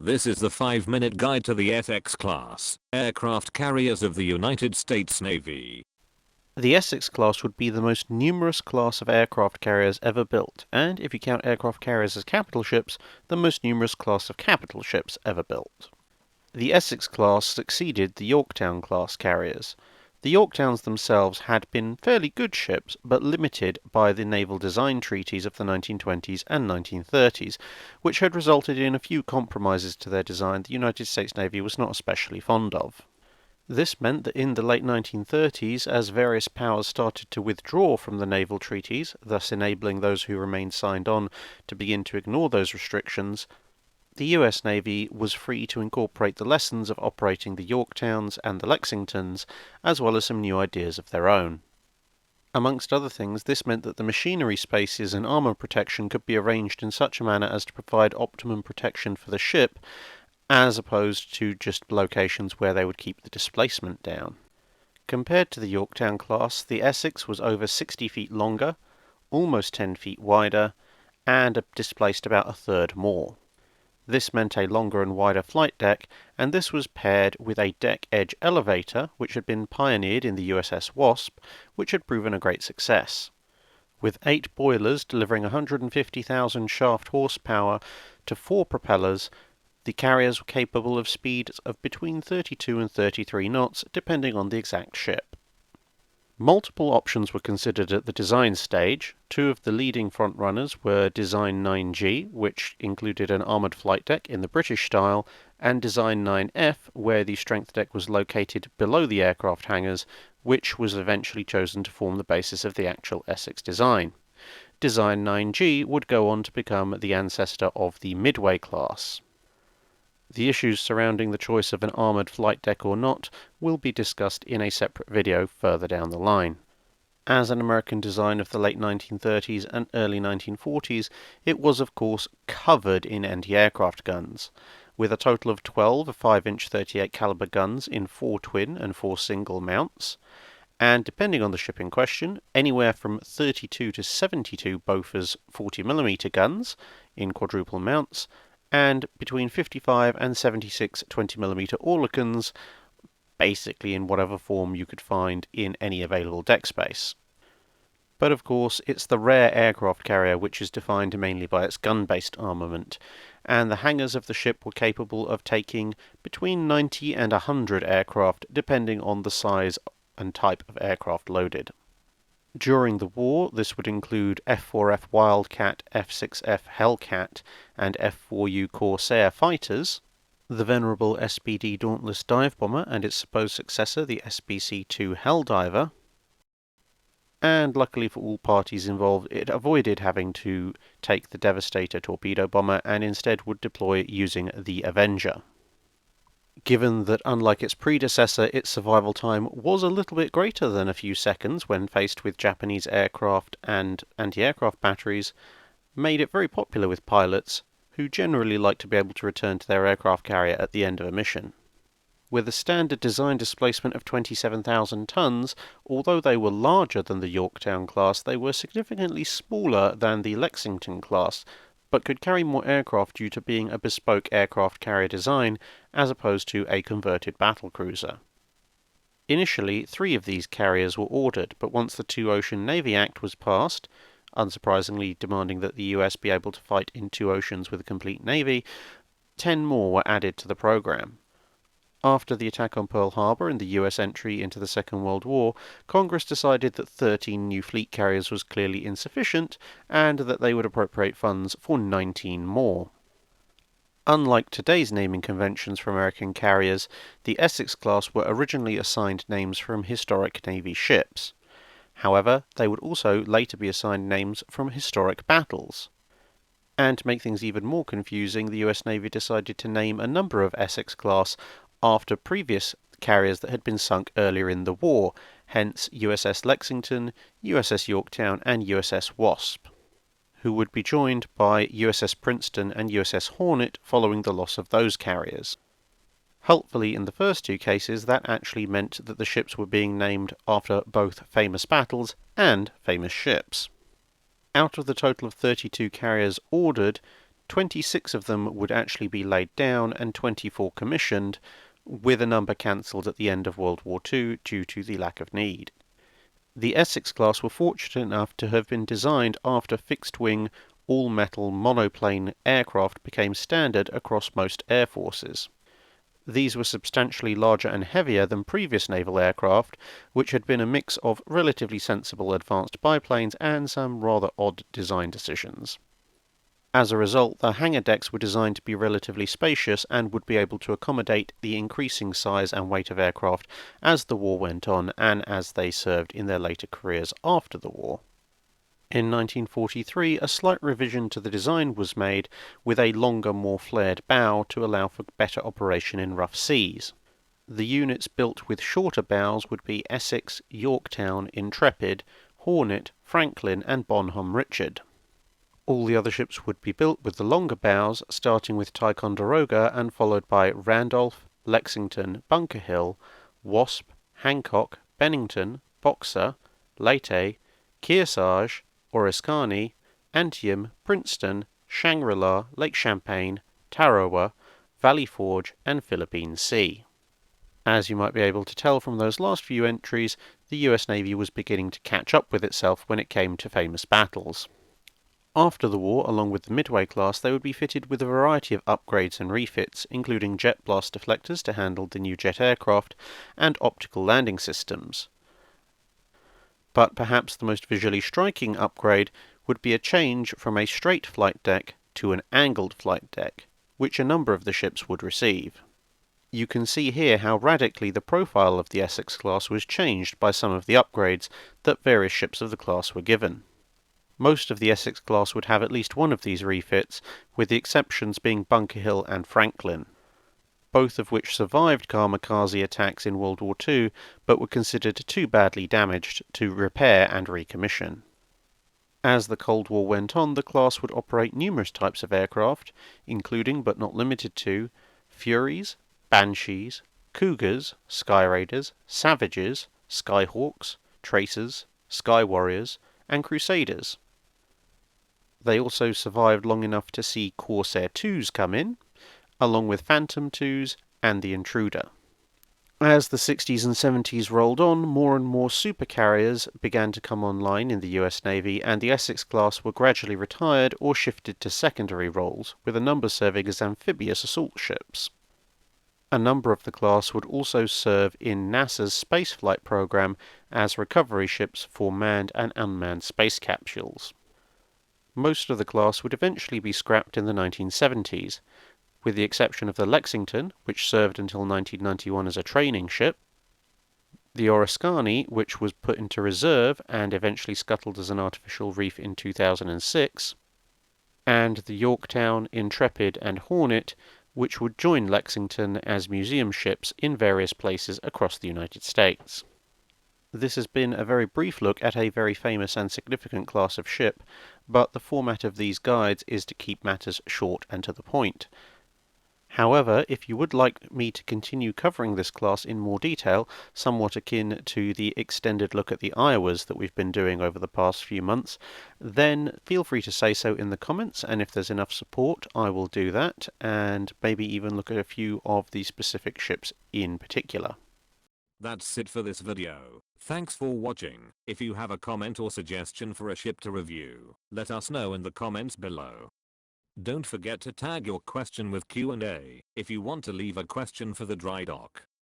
This is the 5-minute guide to the Essex class aircraft carriers of the United States Navy. The Essex class would be the most numerous class of aircraft carriers ever built, and if you count aircraft carriers as capital ships, the most numerous class of capital ships ever built. The Essex class succeeded the Yorktown class carriers. The Yorktowns themselves had been fairly good ships, but limited by the naval design treaties of the 1920s and 1930s, which had resulted in a few compromises to their design the United States Navy was not especially fond of. This meant that in the late 1930s, as various powers started to withdraw from the naval treaties, thus enabling those who remained signed on to begin to ignore those restrictions, the US Navy was free to incorporate the lessons of operating the Yorktowns and the Lexingtons, as well as some new ideas of their own. Amongst other things, this meant that the machinery spaces and armour protection could be arranged in such a manner as to provide optimum protection for the ship, as opposed to just locations where they would keep the displacement down. Compared to the Yorktown class, the Essex was over 60 feet longer, almost 10 feet wider, and displaced about a third more. This meant a longer and wider flight deck, and this was paired with a deck edge elevator, which had been pioneered in the USS Wasp, which had proven a great success. With 8 boilers delivering 150,000 shaft horsepower to 4 propellers, the carriers were capable of speeds of between 32 and 33 knots, depending on the exact ship. Multiple options were considered at the design stage. 2 of the leading frontrunners were Design 9G, which included an armoured flight deck in the British style, and Design 9F, where the strength deck was located below the aircraft hangars, which was eventually chosen to form the basis of the actual Essex design. Design 9G would go on to become the ancestor of the Midway class. The issues surrounding the choice of an armoured flight deck or not will be discussed in a separate video further down the line. As an American design of the late 1930s and early 1940s, it was of course covered in anti-aircraft guns, with a total of 12 5-inch 38 caliber guns in 4 twin and 4 single mounts, and depending on the ship in question, anywhere from 32 to 72 Bofors 40mm guns in quadruple mounts, and between 55 and 76 20mm Oerlikons, basically in whatever form you could find in any available deck space. But of course, it's the rare aircraft carrier which is defined mainly by its gun-based armament, and the hangars of the ship were capable of taking between 90 and 100 aircraft, depending on the size and type of aircraft loaded. During the war, this would include F-4F Wildcat, F-6F Hellcat, and F-4U Corsair fighters, the venerable SBD Dauntless dive bomber and its supposed successor, the SBC-2 Helldiver, and luckily for all parties involved, it avoided having to take the Devastator torpedo bomber and instead would deploy using the Avenger. Given that, unlike its predecessor, its survival time was a little bit greater than a few seconds when faced with Japanese aircraft and anti-aircraft batteries, made it very popular with pilots, who generally like to be able to return to their aircraft carrier at the end of a mission. With a standard design displacement of 27,000 tons, although they were larger than the Yorktown class, they were significantly smaller than the Lexington class, but could carry more aircraft due to being a bespoke aircraft carrier design as opposed to a converted battlecruiser. Initially, 3 of these carriers were ordered, but once the Two-Ocean Navy Act was passed, unsurprisingly demanding that the US be able to fight in 2 oceans with a complete navy, 10 more were added to the program. After the attack on Pearl Harbor and the US entry into the Second World War, Congress decided that 13 new fleet carriers was clearly insufficient, and that they would appropriate funds for 19 more. Unlike today's naming conventions for American carriers, the Essex class were originally assigned names from historic Navy ships. However, they would also later be assigned names from historic battles. And to make things even more confusing, the US Navy decided to name a number of Essex class after previous carriers that had been sunk earlier in the war, hence USS Lexington, USS Yorktown, and USS Wasp, who would be joined by USS Princeton and USS Hornet following the loss of those carriers. Helpfully, in the first 2 cases, that actually meant that the ships were being named after both famous battles and famous ships. Out of the total of 32 carriers ordered, 26 of them would actually be laid down and 24 commissioned, with a number cancelled at the end of World War II due to the lack of need. The Essex class were fortunate enough to have been designed after fixed-wing, all-metal monoplane aircraft became standard across most air forces. These were substantially larger and heavier than previous naval aircraft, which had been a mix of relatively sensible advanced biplanes and some rather odd design decisions. As a result, the hangar decks were designed to be relatively spacious and would be able to accommodate the increasing size and weight of aircraft as the war went on and as they served in their later careers after the war. In 1943, a slight revision to the design was made, with a longer, more flared bow to allow for better operation in rough seas. The units built with shorter bows would be Essex, Yorktown, Intrepid, Hornet, Franklin and Bonhomme Richard. All the other ships would be built with the longer bows, starting with Ticonderoga and followed by Randolph, Lexington, Bunker Hill, Wasp, Hancock, Bennington, Boxer, Leyte, Kearsarge, Oriskany, Antietam, Princeton, Shangri-La, Lake Champlain, Tarawa, Valley Forge and Philippine Sea. As you might be able to tell from those last few entries, the US Navy was beginning to catch up with itself when it came to famous battles. After the war, along with the Midway class, they would be fitted with a variety of upgrades and refits, including jet blast deflectors to handle the new jet aircraft, and optical landing systems. But perhaps the most visually striking upgrade would be a change from a straight flight deck to an angled flight deck, which a number of the ships would receive. You can see here how radically the profile of the Essex class was changed by some of the upgrades that various ships of the class were given. Most of the Essex class would have at least one of these refits, with the exceptions being Bunker Hill and Franklin, both of which survived kamikaze attacks in World War II, but were considered too badly damaged to repair and recommission. As the Cold War went on, the class would operate numerous types of aircraft, including but not limited to Furies, Banshees, Cougars, Sky Raiders, Savages, Skyhawks, Tracers, Sky Warriors, and Crusaders. They also survived long enough to see Corsair IIs come in, along with Phantom IIs and the Intruder. As the 60s and 70s rolled on, more and more supercarriers began to come online in the US Navy, and the Essex class were gradually retired or shifted to secondary roles, with a number serving as amphibious assault ships. A number of the class would also serve in NASA's spaceflight program as recovery ships for manned and unmanned space capsules. Most of the class would eventually be scrapped in the 1970s, with the exception of the Lexington, which served until 1991 as a training ship, the Oriskany, which was put into reserve and eventually scuttled as an artificial reef in 2006, and the Yorktown, Intrepid and Hornet, which would join Lexington as museum ships in various places across the United States. This has been a very brief look at a very famous and significant class of ship, but the format of these guides is to keep matters short and to the point. However, if you would like me to continue covering this class in more detail, somewhat akin to the extended look at the Iowas that we've been doing over the past few months, then feel free to say so in the comments, and if there's enough support, I will do that, and maybe even look at a few of the specific ships in particular. That's it for this video. Thanks for watching. If you have a comment or suggestion for a ship to review, let us know in the comments below. Don't forget to tag your question with Q&A if you want to leave a question for the dry dock.